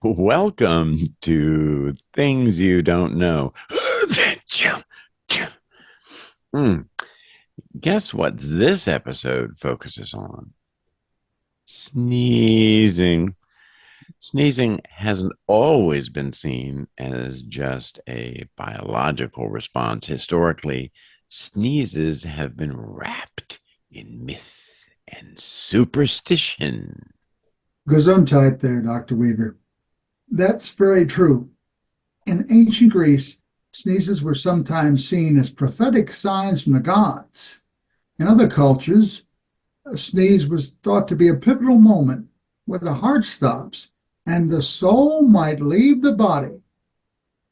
Welcome to Things You Don't Know. Hmm. Guess what this episode focuses on? Sneezing. Sneezing hasn't always been seen as just a biological response. Historically, sneezes have been wrapped in myth and superstition. Gesundheit there, Dr. Weaver. That's very true. In ancient Greece, sneezes were sometimes seen as prophetic signs from the gods. In other cultures, a sneeze was thought to be a pivotal moment where the heart stops and the soul might leave the body,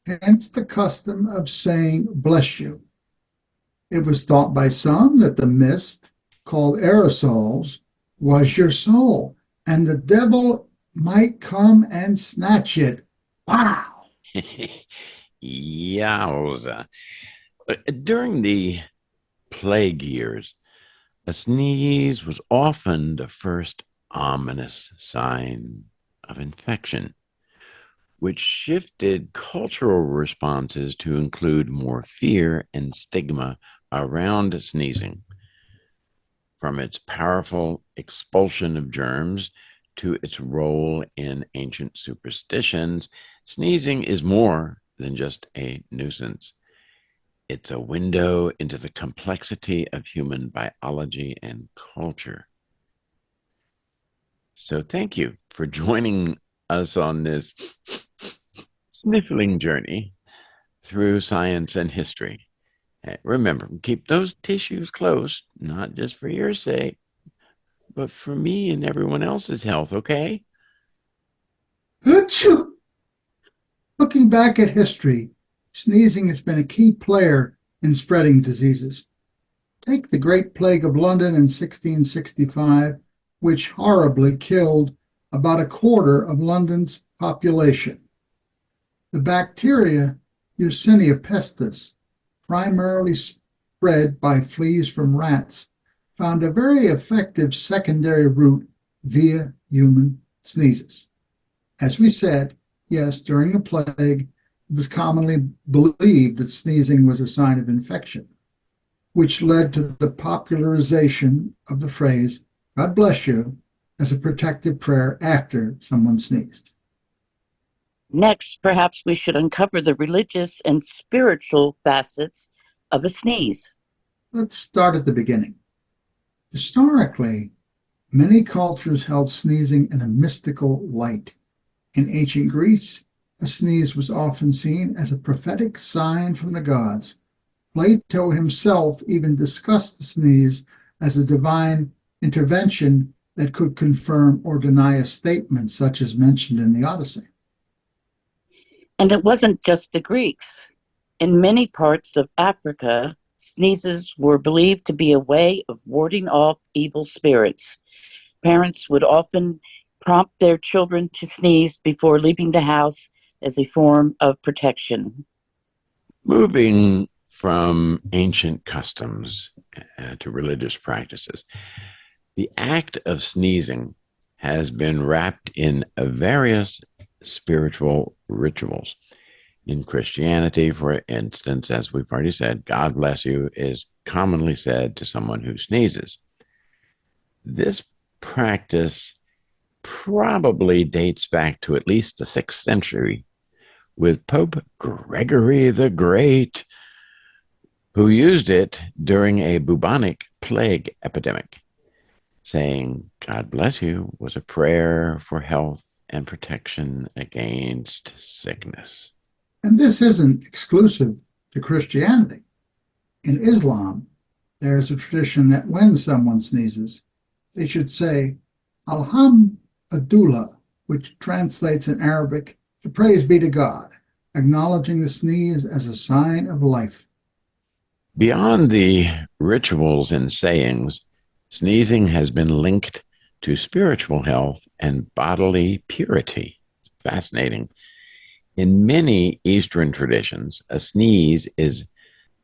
hence the custom of saying, bless you. It was thought by some that the mist, called aerosols, was your soul, and the devil might come and snatch it. Wow! Yowza. During the plague years, a sneeze was often the first ominous sign of infection, which shifted cultural responses to include more fear and stigma around sneezing. From its powerful expulsion of germs to its role in ancient superstitions, sneezing is more than just a nuisance. It's a window into the complexity of human biology and culture. So, thank you for joining us on this sniffling journey through science and history. Remember, keep those tissues close, not just for your sake, but for me and everyone else's health, okay? Achoo! Looking back at history, sneezing has been a key player in spreading diseases. Take the Great Plague of London in 1665, which horribly killed about a quarter of London's population. The bacteria Yersinia pestis, primarily spread by fleas from rats, found a very effective secondary route via human sneezes. As we said, yes, during the plague, it was commonly believed that sneezing was a sign of infection, which led to the popularization of the phrase, God bless you, as a protective prayer after someone sneezed. Next, perhaps we should uncover the religious and spiritual facets of a sneeze. Let's start at the beginning. Historically, many cultures held sneezing in a mystical light. In ancient Greece, a sneeze was often seen as a prophetic sign from the gods. Plato himself even discussed the sneeze as a divine intervention that could confirm or deny a statement, such as mentioned in the Odyssey. And it wasn't just the Greeks. In many parts of Africa, sneezes were believed to be a way of warding off evil spirits. Parents would often prompt their children to sneeze before leaving the house as a form of protection. Moving from ancient customs to religious practices, the act of sneezing has been wrapped in various spiritual rituals. In Christianity, for instance, as we've already said, God bless you is commonly said to someone who sneezes. This practice probably dates back to at least the 6th century with Pope Gregory the Great, who used it during a bubonic plague epidemic. Saying, God bless you, was a prayer for health and protection against sickness. And this isn't exclusive to Christianity. In Islam, there is a tradition that when someone sneezes, they should say, Alhamdulillah, which translates in Arabic to praise be to God, acknowledging the sneeze as a sign of life. Beyond the rituals and sayings, sneezing has been linked to spiritual health and bodily purity. Fascinating. In many Eastern traditions, a sneeze is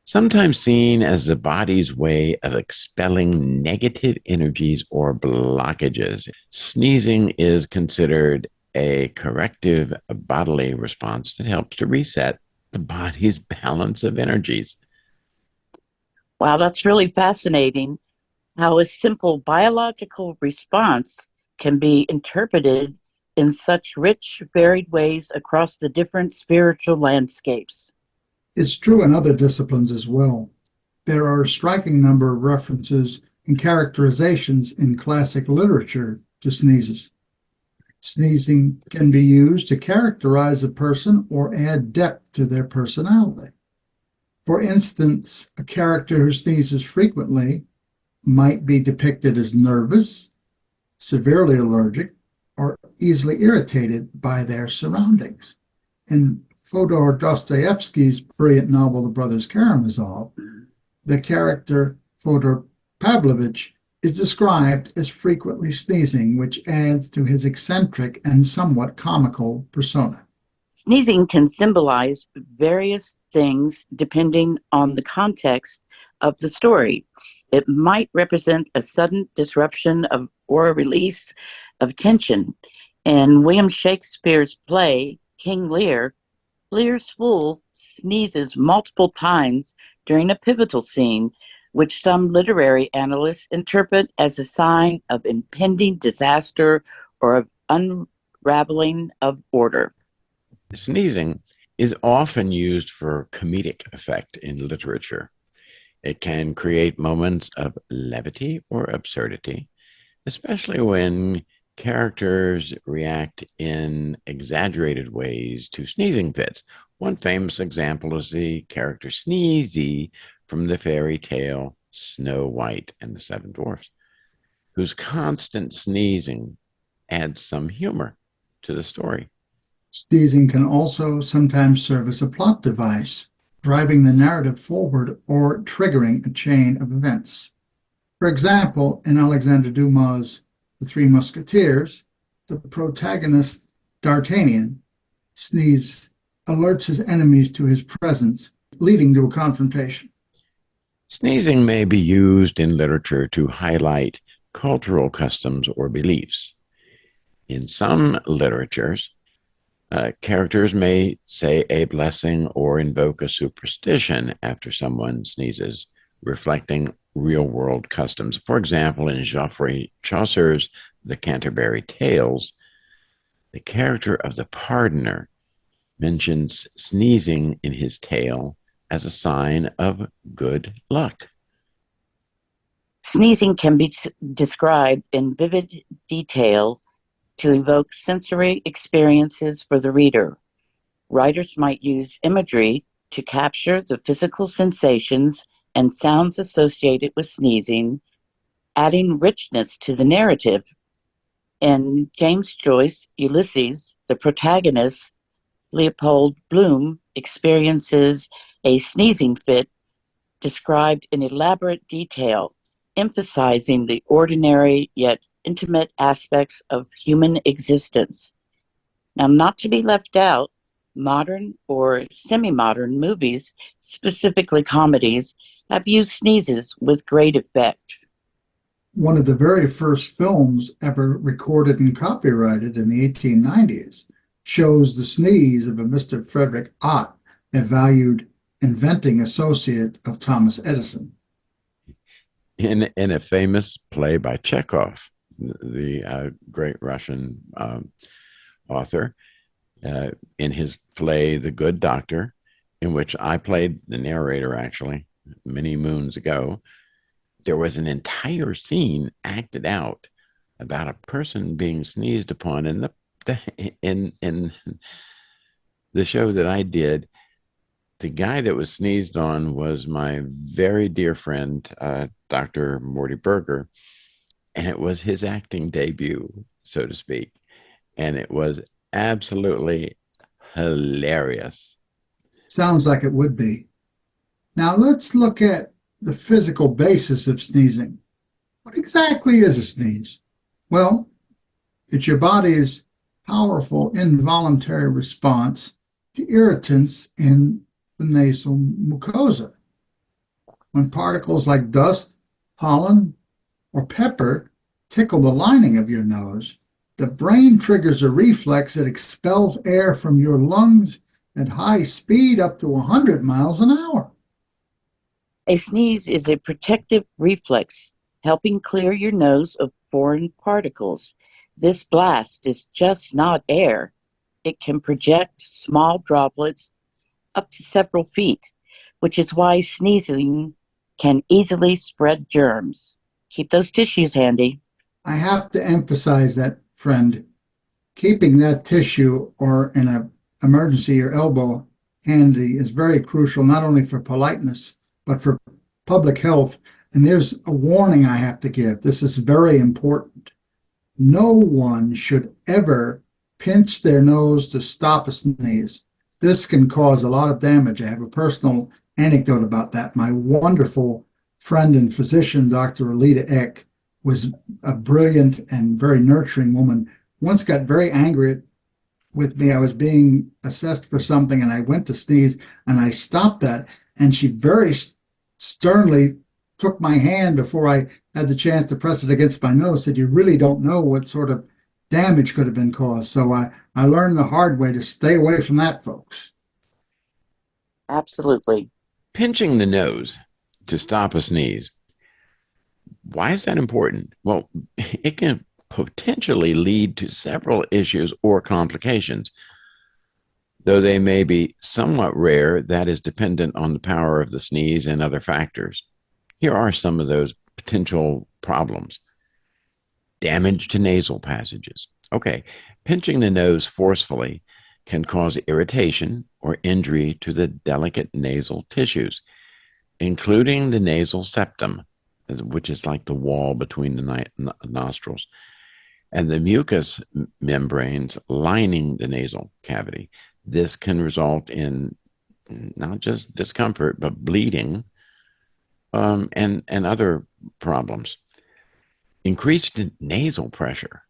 sometimes seen as the body's way of expelling negative energies or blockages. Sneezing is considered a corrective bodily response that helps to reset the body's balance of energies. Wow, that's really fascinating how a simple biological response can be interpreted in such rich, varied ways across the different spiritual landscapes. It's true in other disciplines as well. There are a striking number of references and characterizations in classic literature to sneezes. Sneezing can be used to characterize a person or add depth to their personality. For instance, a character who sneezes frequently might be depicted as nervous, severely allergic, or easily irritated by their surroundings. In Fyodor Dostoevsky's brilliant novel, The Brothers Karamazov, the character Fyodor Pavlovich is described as frequently sneezing, which adds to his eccentric and somewhat comical persona. Sneezing can symbolize various things depending on the context of the story. It might represent a sudden disruption of or a release of tension. In William Shakespeare's play, King Lear, Lear's fool sneezes multiple times during a pivotal scene, which some literary analysts interpret as a sign of impending disaster or of unraveling of order. Sneezing is often used for comedic effect in literature. It can create moments of levity or absurdity, especially when characters react in exaggerated ways to sneezing fits. One famous example is the character Sneezy from the fairy tale Snow White and the Seven Dwarfs, whose constant sneezing adds some humor to the story. Sneezing can also sometimes serve as a plot device, driving the narrative forward or triggering a chain of events. For example, in Alexander Dumas' The Three Musketeers, the protagonist, D'Artagnan, sneezes, alerts his enemies to his presence, leading to a confrontation. Sneezing may be used in literature to highlight cultural customs or beliefs. In some literatures, characters may say a blessing or invoke a superstition after someone sneezes, reflecting real world customs. For example, in Geoffrey Chaucer's The Canterbury Tales, the character of the pardoner mentions sneezing in his tale as a sign of good luck. Sneezing can be described in vivid detail to evoke sensory experiences for the reader. Writers might use imagery to capture the physical sensations and sounds associated with sneezing, adding richness to the narrative. In James Joyce, Ulysses, the protagonist, Leopold Bloom, experiences a sneezing fit described in elaborate detail, emphasizing the ordinary yet intimate aspects of human existence. Now, not to be left out, modern or semi-modern movies, specifically comedies, have used sneezes with great effect. One of the very first films ever recorded and copyrighted in the 1890s shows the sneeze of a Mr. Frederick Ott, a valued inventing associate of Thomas Edison. In a famous play by Chekhov, the great Russian author, in his play The Good Doctor, in which I played the narrator actually many moons ago, there was an entire scene acted out about a person being sneezed upon. And in the show that I did, the guy that was sneezed on was my very dear friend, Dr. Morty Berger, and it was his acting debut, so to speak. And it was absolutely hilarious. Sounds like it would be. Now let's look at the physical basis of sneezing. What exactly is a sneeze? Well, it's your body's powerful involuntary response to irritants in the nasal mucosa. When particles like dust, pollen, or pepper tickle the lining of your nose, The brain triggers a reflex that expels air from your lungs at high speed up to 100 miles an hour. A sneeze is a protective reflex, helping clear your nose of foreign particles. This blast is just not air. It can project small droplets up to several feet, which is why sneezing can easily spread germs. Keep those tissues handy. I have to emphasize that, friend. Keeping that tissue or in an emergency or elbow handy is very crucial, not only for politeness, but for public health. And there's a warning I have to give. This is very important. No one should ever pinch their nose to stop a sneeze. This can cause a lot of damage. I have a personal anecdote about that. My wonderful friend and physician, Dr. Alita Eck, was a brilliant and very nurturing woman. Once got very angry with me. I was being assessed for something and I went to sneeze and I stopped that. And she very sternly took my hand before I had the chance to press it against my nose, said, "You really don't know what sort of damage could have been caused." So I learned the hard way to stay away from that, folks. Absolutely. Pinching the nose to stop a sneeze. Why is that important? Well, it can potentially lead to several issues or complications. Though they may be somewhat rare, that is dependent on the power of the sneeze and other factors. Here are some of those potential problems. Damage to nasal passages. Okay, pinching the nose forcefully can cause irritation or injury to the delicate nasal tissues, including the nasal septum, which is like the wall between the nostrils, and the mucous membranes lining the nasal cavity. This can result in not just discomfort, but bleeding and other problems. Increased nasal pressure.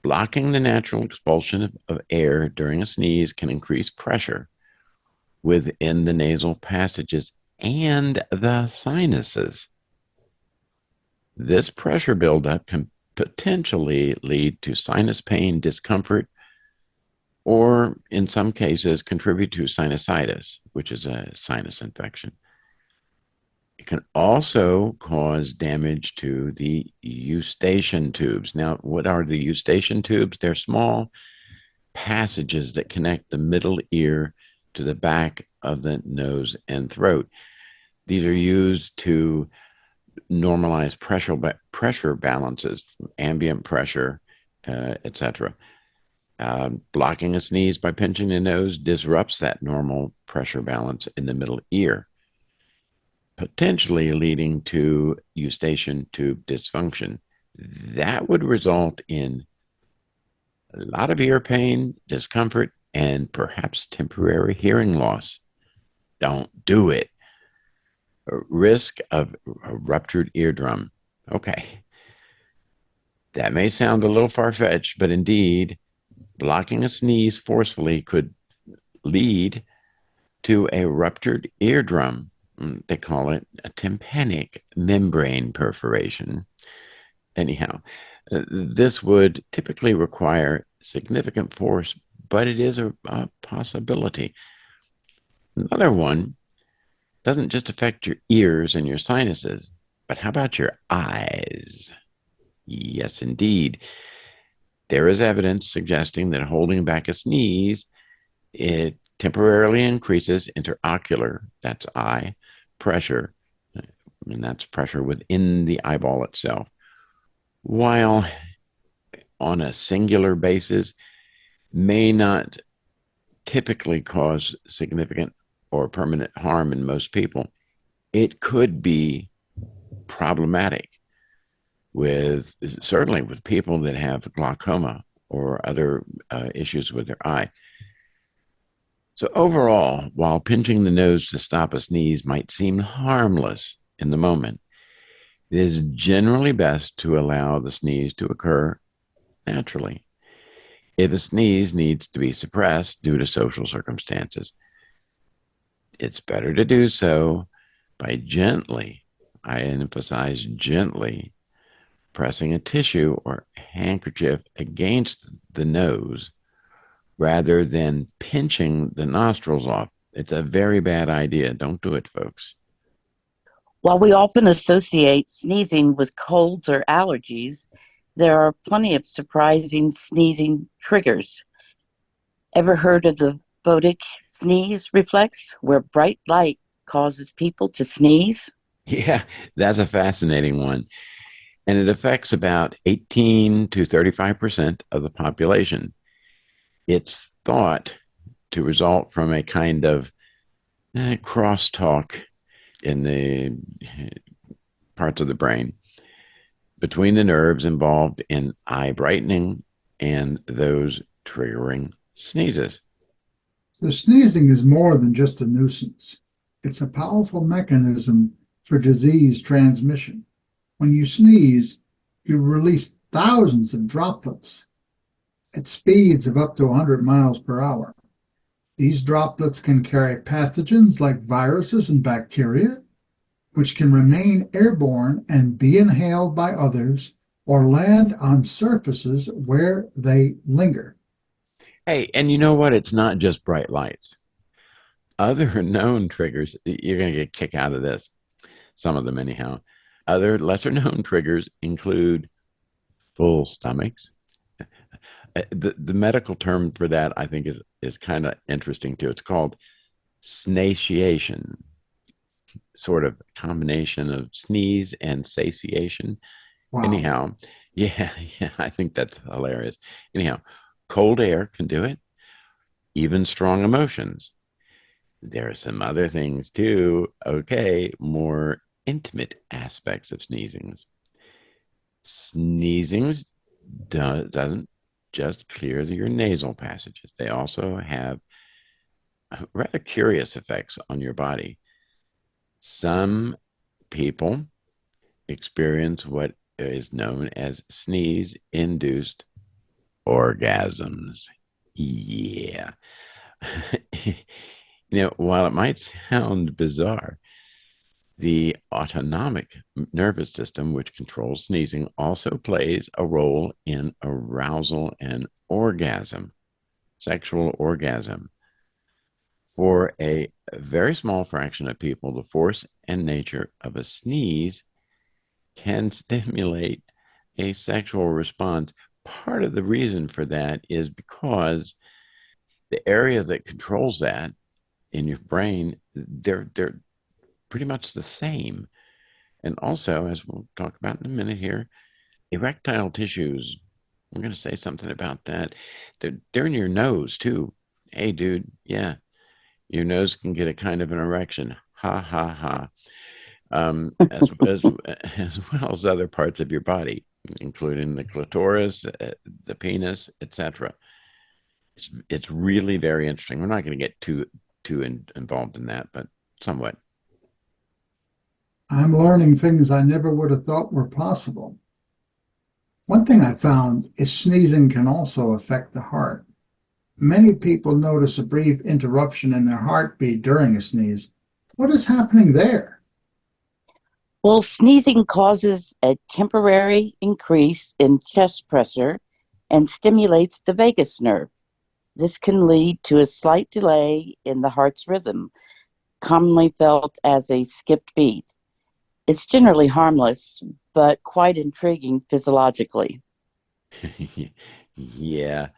Blocking the natural expulsion of air during a sneeze can increase pressure within the nasal passages and the sinuses. This pressure buildup can potentially lead to sinus pain, discomfort, or in some cases contribute to sinusitis, which is a sinus infection. It can also cause damage to the eustachian tubes. Now, what are the eustachian tubes? They're small passages that connect the middle ear to the back of the nose and throat. These are used to normalize pressure balances, ambient pressure, etc. Blocking a sneeze by pinching the nose disrupts that normal pressure balance in the middle ear, potentially leading to eustachian tube dysfunction. That would result in a lot of ear pain, discomfort, and perhaps temporary hearing loss. Don't do it. Risk of a ruptured eardrum. Okay. That may sound a little far-fetched, but indeed, blocking a sneeze forcefully could lead to a ruptured eardrum. They call it a tympanic membrane perforation. Anyhow, this would typically require significant force, but it is a possibility. Another one doesn't just affect your ears and your sinuses, but how about your eyes? Yes, indeed. There is evidence suggesting that holding back a sneeze, it temporarily increases interocular, that's eye, pressure, and that's pressure within the eyeball itself. While on a singular basis, may not typically cause significant or permanent harm in most people, it could be problematic with certainly with people that have glaucoma or other issues with their eye. So overall, while pinching the nose to stop a sneeze might seem harmless in the moment, it is generally best to allow the sneeze to occur naturally. If a sneeze needs to be suppressed due to social circumstances, it's better to do so by gently, I emphasize gently, pressing a tissue or handkerchief against the nose rather than pinching the nostrils off. It's a very bad idea. Don't do it, folks. While we often associate sneezing with colds or allergies, there are plenty of surprising sneezing triggers. Ever heard of the Bodic sneeze reflex, where bright light causes people to sneeze? Yeah, that's a fascinating one. And it affects about 18 to 35% of the population. It's thought to result from a kind of crosstalk in the parts of the brain between the nerves involved in eye brightening and those triggering sneezes. So sneezing is more than just a nuisance. It's a powerful mechanism for disease transmission. When you sneeze, you release thousands of droplets at speeds of up to 100 miles per hour. These droplets can carry pathogens like viruses and bacteria, which can remain airborne and be inhaled by others or land on surfaces where they linger. Hey, and you know what? It's not just bright lights. Other known triggers, you're going to get a kick out of this, some of them anyhow. Other lesser known triggers include full stomachs. The medical term for that, I think, is kind of interesting too. It's called snatiation, sort of combination of sneeze and satiation. Wow. Anyhow, yeah, yeah, I think that's hilarious. Anyhow, cold air can do it, even strong emotions. There are some other things too. Okay, more intimate aspects of sneezings. Sneezings doesn't just clear your nasal passages, they also have rather curious effects on your body. Some people experience what is known as sneeze induced orgasms. Yeah. While it might sound bizarre, the autonomic nervous system, which controls sneezing, also plays a role in arousal and orgasm, sexual orgasm. For a very small fraction of people, the force and nature of a sneeze can stimulate a sexual response. Part of the reason for that is because the area that controls that in your brain, they're pretty much the same. And also, as we'll talk about in a minute here, erectile tissues, we're going to say something about that. They're in your nose too. Hey, dude, yeah, your nose can get a kind of an erection. Ha ha ha. As well as other parts of your body, including the clitoris, the penis, etc. It's really very interesting. We're not going to get too involved in that, but somewhat. I'm learning things I never would have thought were possible. One thing I found is sneezing can also affect the heart. Many people notice a brief interruption in their heartbeat during a sneeze. What is happening there? Well, sneezing causes a temporary increase in chest pressure and stimulates the vagus nerve. This can lead to a slight delay in the heart's rhythm, commonly felt as a skipped beat. It's generally harmless, but quite intriguing physiologically. Yeah.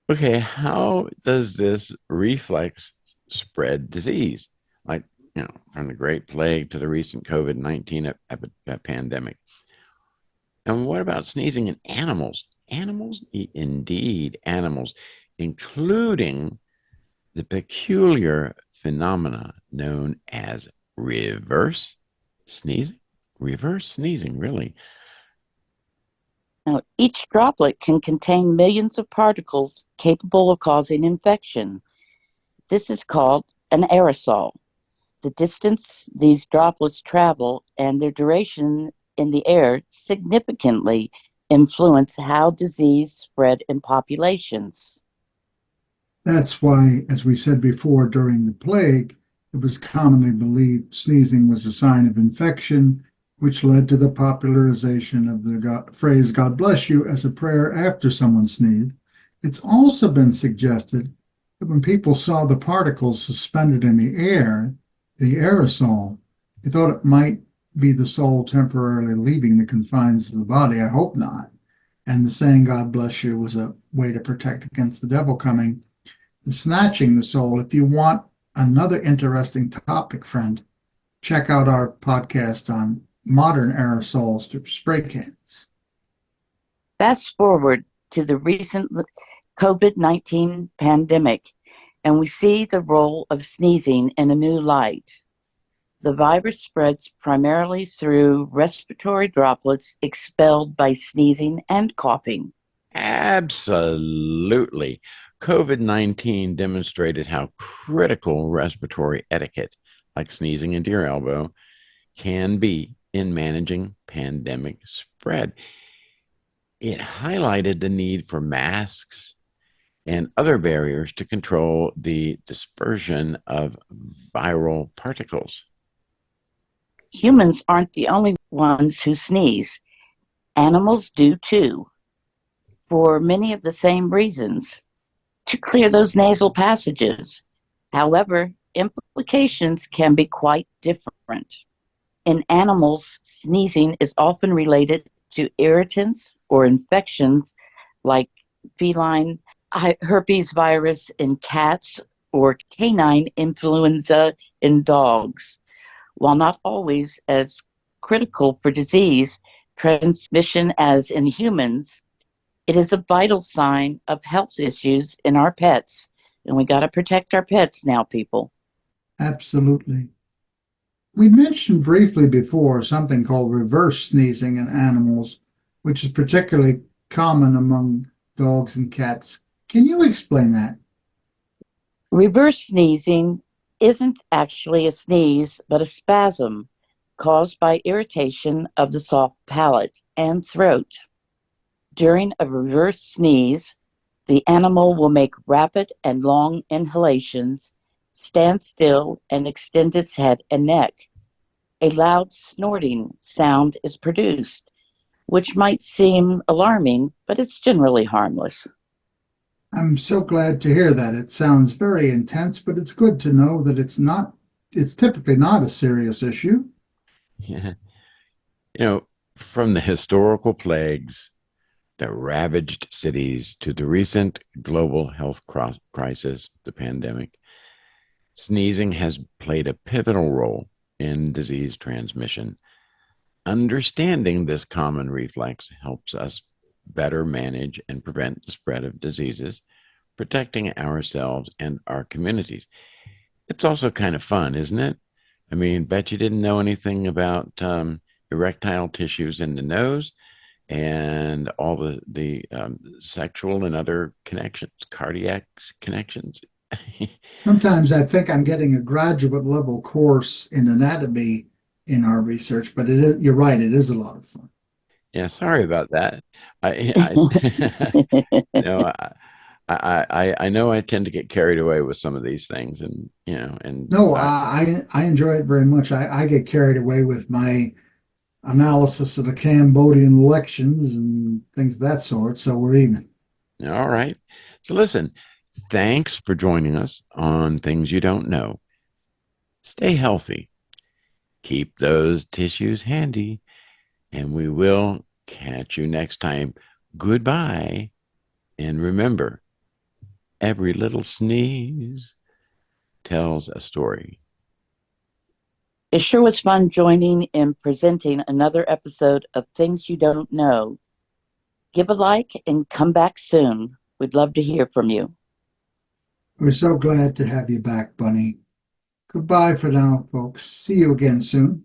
Okay, how does this reflex spread disease? Like, from the Great Plague to the recent COVID-19 pandemic. And what about sneezing in animals? Animals? Indeed, animals, including the peculiar phenomena known as reverse sneezing. Reverse sneezing, really. Now, each droplet can contain millions of particles capable of causing infection. This is called an aerosol. The distance these droplets travel and their duration in the air significantly influence how disease spread in populations. That's why, as we said before, during the plague, it was commonly believed sneezing was a sign of infection which led to the popularization of the phrase "God bless you" as a prayer after someone sneezed. It's also been suggested that when people saw the particles suspended in the air, the aerosol, they thought it might be the soul temporarily leaving the confines of the body. I hope not. And the saying "God bless you" was a way to protect against the devil coming and snatching the soul. If you want another interesting topic, friend, check out our podcast on modern aerosols through spray cans. Fast forward to the recent COVID-19 pandemic, and we see the role of sneezing in a new light. The virus spreads primarily through respiratory droplets expelled by sneezing and coughing. Absolutely. COVID-19 demonstrated how critical respiratory etiquette, like sneezing into your elbow, can be in managing pandemic spread. It highlighted the need for masks and other barriers to control the dispersion of viral particles. Humans aren't the only ones who sneeze. Animals do too, for many of the same reasons, to clear those nasal passages. However, implications can be quite different. In animals, sneezing is often related to irritants or infections like feline herpes virus in cats or canine influenza in dogs. While not always as critical for disease transmission as in humans, it is a vital sign of health issues in our pets. And we got to protect our pets now, people. Absolutely. We mentioned briefly before something called reverse sneezing in animals, which is particularly common among dogs and cats. Can you explain that? Reverse sneezing isn't actually a sneeze, but a spasm caused by irritation of the soft palate and throat. During a reverse sneeze, the animal will make rapid and long inhalations, stand still, and extend its head and neck. A loud snorting sound is produced, which might seem alarming, but it's generally harmless. I'm so glad to hear that. It sounds very intense, but it's good to know that it's typically not a serious issue. Yeah. From the historical plagues that ravaged cities to the recent global health crisis, the pandemic, sneezing has played a pivotal role in disease transmission. Understanding this common reflex helps us better manage and prevent the spread of diseases, protecting ourselves and our communities. It's also kind of fun, isn't it? I mean, bet you didn't know anything about erectile tissues in the nose and all the sexual and other connections, cardiac connections. Sometimes I think I'm getting a graduate level course in anatomy in our research, but you're right, it is a lot of fun. Yeah, sorry about that. I you know, I know I tend to get carried away with some of these things, and No, I enjoy it very much. I get carried away with my analysis of the Cambodian elections and things of that sort, so we're even. all right. So listen, thanks for joining us on Things You Don't Know. Stay healthy, keep those tissues handy, and we will catch you next time. Goodbye, and remember, every little sneeze tells a story. It sure was fun joining and presenting another episode of Things You Don't Know. Give a like and come back soon. We'd love to hear from you. We're so glad to have you back, Bunny. Goodbye for now, folks. See you again soon.